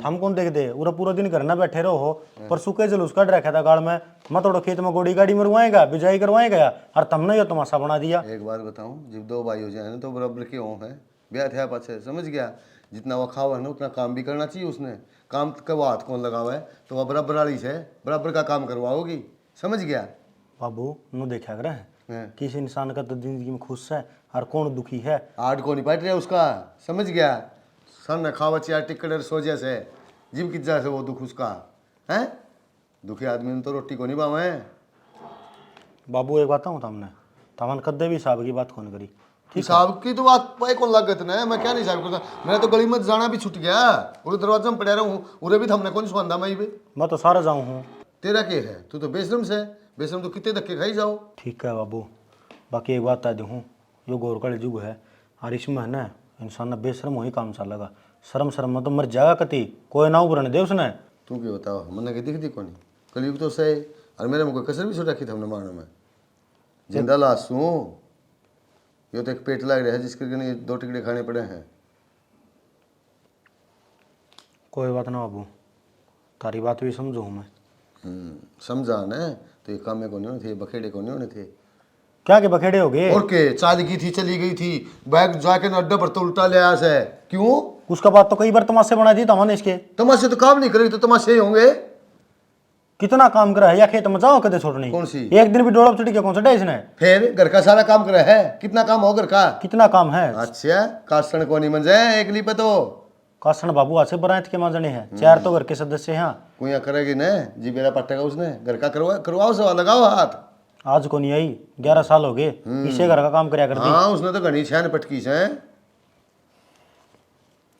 हम कौन देख दे पूरा पूरा दिन घर ना बैठे रहो हो पर सूखे जलूस कट रखा था गाड़ में मैं थोड़ा खेत में गोड़ी गाड़ी मरवाएगा बिजाई करवाएगा और तुमने ये तमाशा बना दिया एक बात बताऊं जब 2 भाई हो जाए ना तो बराबर के हो हैं ब्याह थे पाछे समझ गया जितना वो खावा है ना उतना काम भी करना चाहिए उसने काम का वो हाथ कौन लगावा है तो वह बराबर वाली से बराबर का काम करवाओगी समझ गया बाबू नु देखा करे हैं। किस इंसान का तो जिंदगी में खुश है और कौन दुखी है आठ को नहीं बैठ रहा उसका समझ गया सन खावा चिया टिकट सोचे से जिम किज्जा से वो दुख उसका है दुखी आदमी ने तो रोटी को नहीं पावे बाबू एक बात हूँ तुमने तमन कदे भी साहब की बात कौन करी हिसाब की तो बात पाए कौन लागत ना मैं क्या नहीं हिसाब करता मैं तो गली में जाना भी छूट गया उरे दरवाजा में पड़ा रहा हूँ उरे भी हमने कौन सुंदा मैं भी मैं तो सारा जाऊँ हूँ तेरा के है तू तो बेशरम से बेशरम तो कितने धक्के खाई जाओ ठीक है बाबू बाकी एक बात बता दूँ यो गौर का युग है और इसमें है ना इंसान ने बेशरम वही काम चलेगा शर्म शर्म में तो मर जाएगा कति कोई ना उभरने दे उसने तू क्या बताओ मन के दिख दी कौन कलयुग तो सही और मेरे में कोई कसर भी छुट रखी थी हमने मारने में जिंदा लाश हूँ ये तो एक पेट लग रहा है जिसके लिए 2 टिकड़े खाने पड़े हैं कोई बात ना बाबू तारी बात भी समझू मैं समझा ना तो ये काम में कौन होने थे बखेड़े कौन होने थे क्या के बखेड़े हो गए और के चाल की थी चली गई थी बैग जाके न अड्डा पर तो उल्टा ले आया से क्यों उसका बात तो कई बार तमाशे बना दी तमने इसके तमाशे तो काम नहीं करेगी तो तमाशे ही होंगे कितना काम करा है या खेत में जाओ कदे छोड़नी कौन सी? एक दिन भी डोलप चढ़ी के कौन सा डे इसने फिर घर का सारा काम करे है कितना काम हो घर का कितना काम है अच्छा कासन को नहीं मन जाए एक ली पे तो कासन बाबू आसे बरात के माजने हैं 4 तो घर के सदस्य हैं कुया करेगी ना जी मेरा पट्टेगा उसने घर का करवाओ सवा लगाओ हाथ आज को नहीं आई 11 साल हो गए इसे घर का काम करया करती हाँ उसने तो घनी छान पटकी से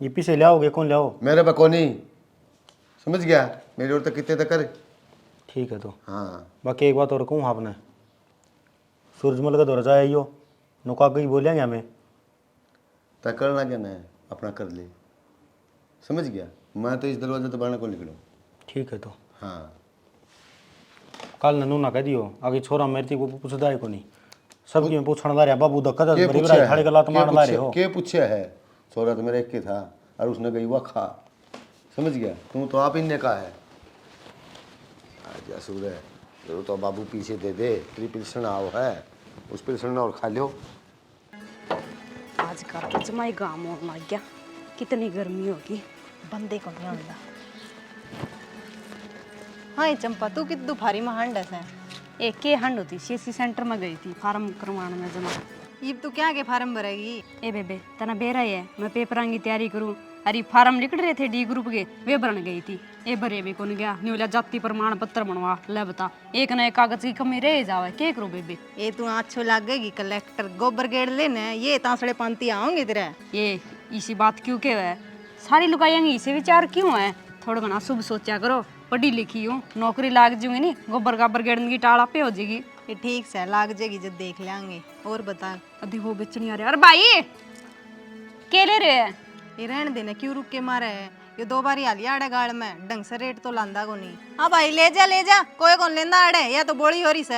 ये पीछे ले आओगे कौन ले आओ मेरे पे कोनी समझ गया मेरी ओर तक कितने तक करे ठीक है तो हाँ बाकी एक बात और कहूँ आपने सूरजमल का दौर जाए यो नुका गई बोलेंगे हमें तय करना क्या ना अपना कर ले समझ गया मैं तो इस दरवाजे तो बाहर को निकलूँ ठीक है तो हाँ कल ननू ना कह दियो आगे छोरा मेरे थी वो पूछता है को नहीं सबकी में पूछण ला रहा बाबू धक्का दे बड़ी बड़ा खड़े गला मार ला रहे हो के पूछे है छोरा तो मेरा एक के था और उसने गई हुआ खा समझ गया तू तो आप इनने का है आजा सूर्य जरूर तो बाबू पीछे दे दे तेरी पिलसन आओ है उस पिलसन और खा लो आजकल तो जमाई गाम होने लग गया, कितनी गर्मी होगी। बंदे को नहीं आंदा। हाँ ये चंपा तू कित दोपहरी में हंडस है। एक के हंड होती सीएससी सेंटर में गई थी फार्म करवाने में जमा। अब तू क्या के फार्म भरेगी? ए बेबे तना बेरा है, मैं पेपरां की तैयारी करूं। अरे फार्म निकल रहे थे डी ग्रुप के, वे भरन गई थी। ए भरे भी कौन गया, न्यूला जाति प्रमाण पत्र बनवा ले बता। एक न एक कागज की कमी रह जावे, के करूं बेबे? ये तू अच्छो लगेगी कलेक्टर गोबर गेड़ लेने, ये तांसड़े पंती आओगे तेरे। ये इसी बात क्यों के है, सारी लुगाइयां इसे विचार क्यों है? थोड़ा घना शुभ सोचा करो, पढ़ी लिखी हूँ, नौकरी लाग जूंगी नी, गोबर गाबर गेड़न की टाड़ा पे हो जाएगी। ये ठीक से लाग जाएगी जब देख लेंगे। और बता अधी वो बेचनी आ रहे। अरे भाई के ले रहे हैं? ये रहने देना, क्यों रुक के मारे है? ये 2 बार हालिया आड़े गाड़ में ढंग से रेट तो लांदा को नहीं। हाँ भाई ले जा, कोई कौन लेंदा आड़े, या तो बोली हो रही से।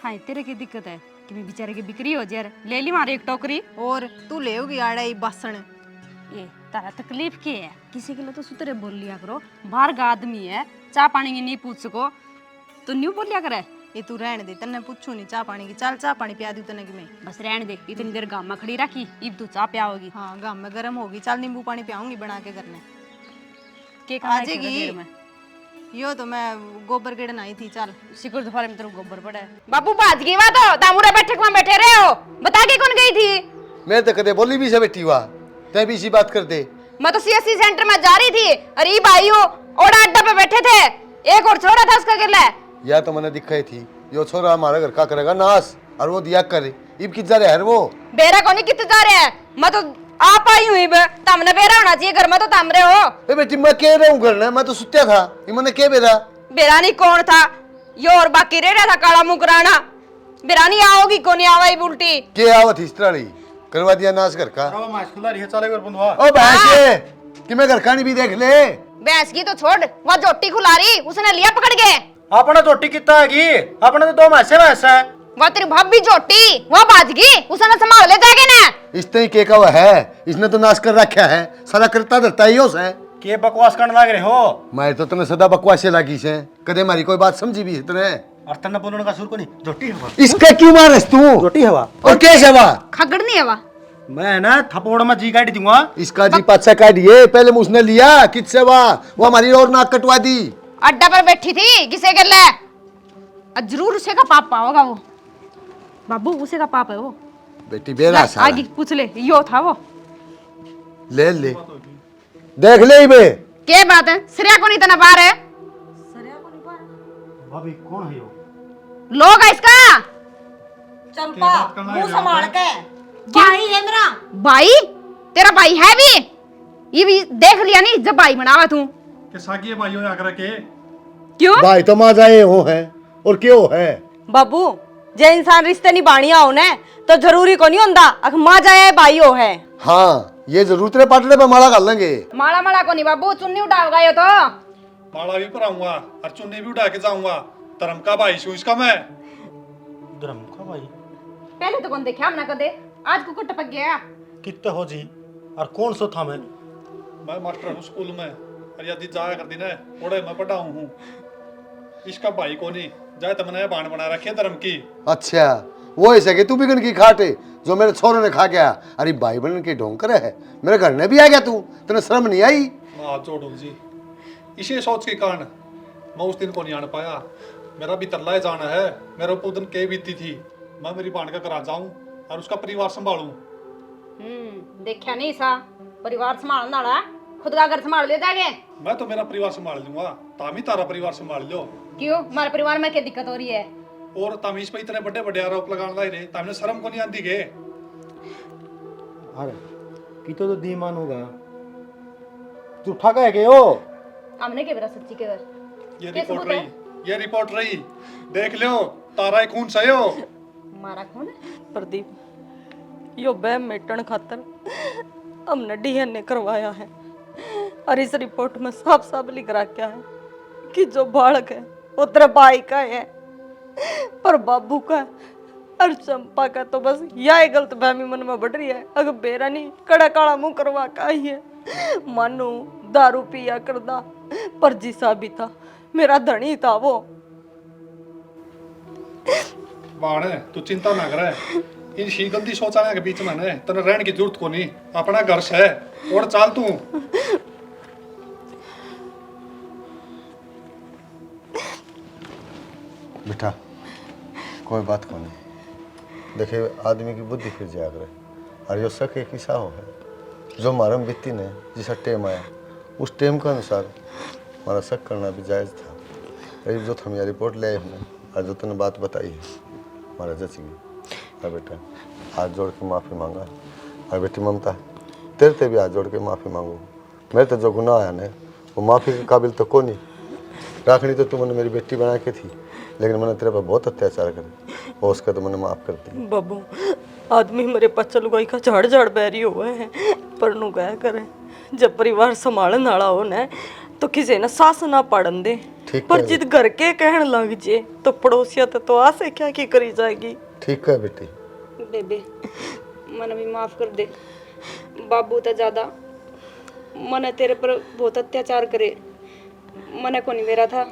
हाँ तेरे की दिक्कत है कि मैं बेचारे की बिक्री हो जाए, ले ली मारे एक टोकरी। और तू ले होगी आड़े ये बासण। ये तारा तकलीफ क्या है? किसी के लिए तो सुतरे बोल लिया करो, बाहर का आदमी है, चाय पानी की नहीं पूछ सको तो न्यू बोल लिया करे। ये तू रहने दे, तन्ने पूछू नहीं चाय पानी की। चल चाय पानी पिया दूं तने की मैं। बस रहने दे, इतनी देर गाँव में खड़ी रखी, इब तू चाय पियाओगी। हाँ गाँव में गर्म होगी, चल नींबू पानी पियाऊंगी बना के करने। के आ जाएगी। यो तो मैं गोबर गेड़न आई थी। चल सिकुर दोपहर में तेरे गोबर पड़ा है। बाबू बाज गई बात हो, तामुरा बैठक में बैठे रहे हो, बता के कौन गई थी? मैं तो कदे बोली भी से बैठी हुआ, तै भी इसी बात कर दे। मैं तो सीएससी सेंटर में जा रही थी, अरे भाई हो ओड़ा अड्डा पे बैठे थे, एक और छोरा था उसका गिरला। या तो मैंने दिखाई थी, यो छोरा हमारा घर का करेगा नाश, और वो दिया करे। इब कित जा रहे है वो? बेरा कोनी कितने जा रहे हैं? मैं तो आप आई हुई बे, तमने बेरा होना चाहिए घर में, तो तम रहे हो। ए बेटी मैं कह रहा हूँ घर ना, मैं तो सुत्या था, ये मैंने क्या बेरा? बेरानी कौन था? यो और बाकी रह रहा था काला मुकराना। बेरानी आओगी कोनी आवाई उल्टी के आवत इस तरह रही करवा दिया नाश घर का। अरे मास खुला रही है, चले घर बंधवा। ओ भैंसे कि मैं घर का नहीं भी देख ले। भैंस की तो छोड़, वह जोटी खुला रही, उसने लिया पकड़ के। अपना चोटी कितना हैगी? अपने तो 2 मासे भैंस है। वह तेरी भाभी जोटी वह बाज गई, उसने संभाल ले जाके ना। इस तरह के का है, इसने तो नाश कर रखा है, सारा करता धरता ही उस है। के बकवास करने लग रहे हो? मैं तो तने सदा बकवास लागी से, कदे मारी कोई बात समझी भी है तने? और तन्ने बोलने का सुर को नहीं, झोटी हवा। इसका क्यों मारस तू? झोटी हवा और कैसे हवा? खगड़ नहीं हवा। मैं ना थप्पड़ में जी काट दूंगा। इसका जी पाछा काटिए, पहले उसने लिया किससे वो हमारी और नाक कटवा दी। अड्डा पर बैठी थी, किसे कर ले? जरूर उसे का पाप होगा वो। बाबू उसे का पाप है वो। बेटी बेरा सारा आगे पूछ ले, यो था वो। ले ले देख ले बे। क्या बात है? सिरिया को नहीं तना बाहर है। भाभी कौन है यो? लोग है इसका। चंपा मुंह संभाल के। भाई है मेरा। भाई तेरा भाई है भी? ये भी देख लिया नहीं जब भाई बनावा तू। के सागी भाई हो आकर के। क्यों? भाई तो माँ जाए हो है और क्यों है? बाबू जे इंसान रिश्ते निभानिया होने तो जरूरी को नहीं होता अख माँ जाए भाई हो है। हाँ ये जरूर तेरे पाटले पे माला कर लेंगे। माला माला को नहीं बाबू, चुन्नी उठा गए तो। माला भी पराऊंगा और चुन्नी भी उठा के जाऊंगा। धर्म का भाई छू इसका मैं। धर्म का भाई? पहले तो कौन देखा हमने कदे, आज को टपक गया। कितने हो जी? और कौन सो था मैं मास्टर हूँ स्कूल में, और यदि जाया कर दी ना ओड़े मैं पढ़ाऊ हूँ। इसका भाई को नहीं जाए तो मैंने बाण बना रखी है धर्म की। अच्छा वो ऐसे कि तू भी की खाटे जो मेरे छोरे ने खा गया। अरे भाई बहन के ढोंग करे है, मेरे घर में भी आ गया तू, तेने शर्म नहीं आई? हाथ जोड़ू जी, इसी सोच के कारण मैं उस दिन को नहीं आने पाया। मेरा भी तरला जाना है, मेरे ऊपर दिन के बीती थी, मैं मेरी बाण का करा जाऊं और उसका परिवार संभालूं। देखा नहीं सा परिवार संभालना वाला, खुद का घर संभाल ले जाके। मैं तो मेरा परिवार संभाल लूंगा, तामी तारा परिवार संभाल लो। क्यों? हमारे परिवार में क्या दिक्कत हो रही है? और तामीज पे इतने बड़े बड़े आरोप लगाने लगे रे, तामने शर्म को नहीं आती के? अरे की तो दीमान होगा, तू ठगा है के हो? हमने के बेरा सच्ची के घर ये रिपोर्ट रही देख लो, तारा एक खून सही हो। मारा कौन है? प्रदीप यो बैम मेटन खातर हमने डीएनए करवाया है और इस रिपोर्ट में साफ साफ लिख रखा है कि जो बालक है वो तेरे भाई का है, पर बाबू का और चंपा का तो बस यह गलत फहमी मन में बढ़ रही है। अगर बेरा नहीं कड़ा काला मुंह करवा का ही है, मानो दारू पिया करदा पर जिसा भी था मेरा धनी था वो। बाण तू चिंता ना करे, इन शी गंदी शौचालय के बीच में ने तने रहने की जरूरत को नहीं, अपना घर से और चाल तू। बेटा कोई बात को नहीं। देखिए आदमी की बुद्धि फिर जाग रहे और जो शक एक हिस्सा हो है जो हमारे में बीती ने जिसा टेम आया उस टेम के अनुसार हमारा शक करना भी जायज़ था। अरे जो हमें रिपोर्ट ले आए हमने और जो तूने बात बताई है हमारा जच गई। और बेटा हाथ जोड़ के माफ़ी मांगा। और बेटी ममता तेरे ते भी हाथ जोड़ के माफ़ी मांगू। मेरे तो जो गुनाह है ना वो माफ़ी के काबिल तो को नहीं। राखनी तो तू मैंने मेरी बेटी बना के थी लेकिन मैंने तेरे पर बहुत अत्याचार करे और उसका तो मैंने माफ़ कर दी। बाबू आदमी मेरे पच्चा लुगाई का झाड़ झाड़ बैरी हुआ है पर नु क्या करे जब परिवार संभालने वाला हो ना तो किसी ने सास ना पड़न दे ठीक पर है। जिद घर के कहने लग जे तो पड़ोसिया तो आ से क्या की करी जाएगी। ठीक है बेटी। बेबे मन भी माफ कर दे। बाबू तो ज्यादा मने तेरे पर बहुत अत्याचार करे, मने को नहीं मेरा था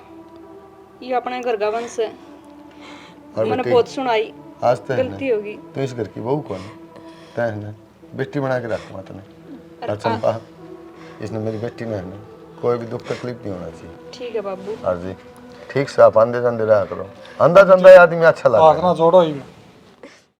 ये अपने घर का वंश है। और मैंने बेटी, बहुत सुनाई आज तो गलती होगी। तो इस घर की बहू कौन तय है ना बेटी बना के रख माता ने। और चंपा इसने मेरी बेटी में है ना कोई भी दुख तकलीफ नहीं होना चाहिए। ठीक है बाबू। और जी ठीक से आप आंदे जांदे रहा करो। अंदा चंदा आदमी अच्छा लगता है। जोड़ो ही